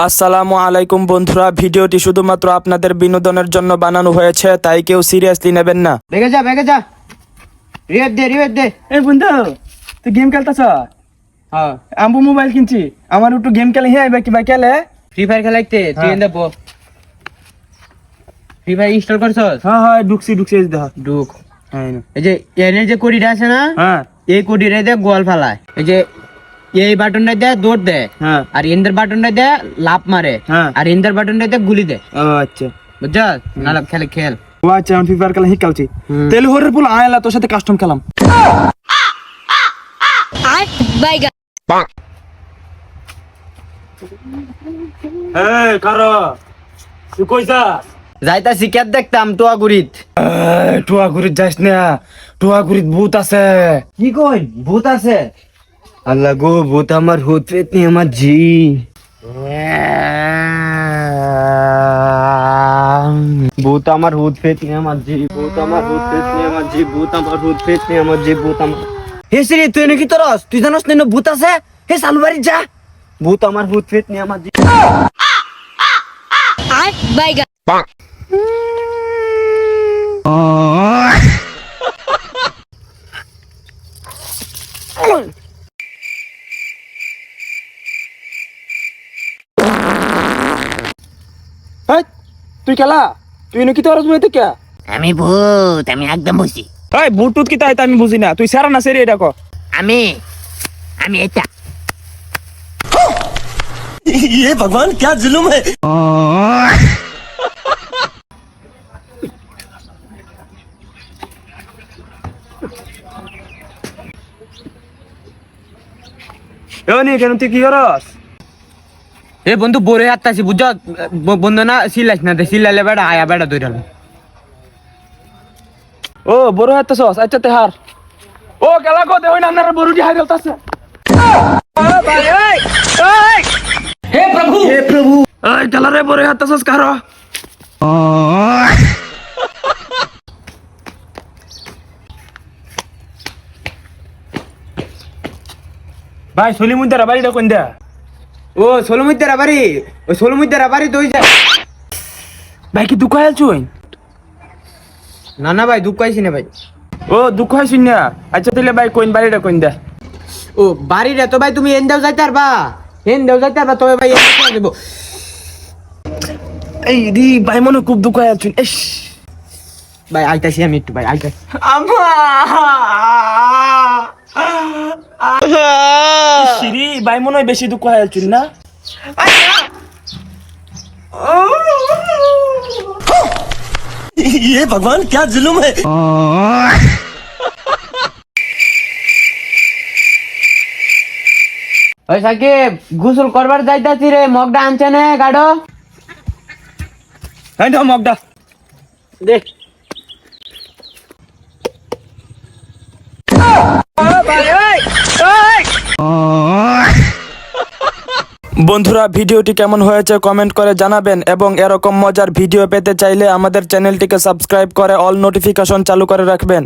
আসসালামু আলাইকুম বন্ধুরা, ভিডিওটি শুধুমাত্র আপনাদের বিনোদনের জন্য বানানো হয়েছে, তাই কেউ সিরিয়াসলি নেবেন না। বেগে যা রিওয়েট দে এই বন্ধু, তুই গেম খেলতেছ? হ্যাঁ আমি মোবাইল কিনছি, আমার একটু গেম খেলে হ্যাঁ কিবা খেলে ফ্রি ফায়ার খেলাইতে তুই এন্ড পো ফ্রি ফায়ার ইনস্টল করছস? হ্যাঁ ঢুকছি দেখ ঢুক। হ্যাঁ এই যে এর যে কোডিটা আছে না, হ্যাঁ এই কোডিটা দে গোল ফেলায়। এই যে এই বাটনটা দে দৌড় দে, হ্যাঁ আর ইন্দার বাটনটা দে লাফ মারে, হ্যাঁ। আর ইন্দার বাটনটা দে গুলি দে। ও আচ্ছা বুঝছস? নালা খেল ও আচ্ছা, আমি ফ্রি ফায়ার খেলা শিখালছি। তেলে হরের পুল আয়লা তোর সাথে কাস্টম খেলাম। এই কারো তুই কইছা যাইতাছি কেট দেখতাম টুয়াগুড়িত। টুয়াগুড়িত যাইস না, টুয়াগুড়িত ভূত আছে। কি কই ভূত আছে? আল্লাহ গো, ভূত আমার হুত পেতনি আমার জি। ভূত আমার হুত পেতনি আমার জি, ভূত আমার হুত পেতনি আমার জি, ভূত আমার হুত পেতনি আমার জি, ভূত আমার। হে শ্রী, তুই নাকি তোরস? তুই জানোস না ভূত আছে? হে চালু বাড়ি যা। ভূত আমার হুত পেতনি আমার জি। এই, তুই খেলা, তুই নাকি তোর বুঝতে কে? আমি ভূত, আমি একদম বুঝি। এই ভূত টুত কি তাই আমি বুঝি না, তুই সারা না সেরে এটা কর। আমি আমি এটা ये भगवान क्या जुल्म है। এনি কেন তুই কি করস? এ বন্ধু বরে হাততাছি বুঝছ? বন্ধু না সিলাইস না, সিলাইলে বেড়া আয়া বেড়া দইরাল। ও বড় হাতছস, আচ্ছা তে হার। ও খেলা কো দে হই না, আপনার বড়ুটি হাইরালতাছে। হে প্রভু এই খেলা রে, বড় হাতছস কারো। ভাই সলিমুদ্দার বাড়িটা কোন দা? ও সোলমুদ্দার বাড়ি, ওই সোলমুদ্দার বাড়ি দই যা। ভাই কি দুঃখ আইলছুই? না ভাই দুঃখ আইছি না ভাই। ও দুঃখ হইছিস না? আচ্ছা তাহলে ভাই কোন বাড়িটা কোন দা? ও বাড়িটা তো ভাই তুমি এন্দাও যাইতে পারবা, এন্দাও যাইতে পারবা, তবে ভাই এন্দাও দেব। এই রি ভাই মনে খুব দুঃখ আইলছুই। ইস ভাই আইতাছি আমি একটু, ভাই আইতাছি। সিরি ভাই মনে হয় বেশি দুঃখ আইলছুই না? ये भगवान क्या जुल्म है। ওই সাকিব, গোসল করবার যাইতাছি রে, মগটা আনছে না গাড়ো। হ্যাঁ দাও মগটা দেখ বন্ধুরা, ভিডিওটি কেমন হয়েছে কমেন্ট করে জানাবেন, এবং এরকম মজার ভিডিও পেতে চাইলে আমাদের চ্যানেলটিকে সাবস্ক্রাইব করে অল নোটিফিকেশন চালু করে রাখবেন।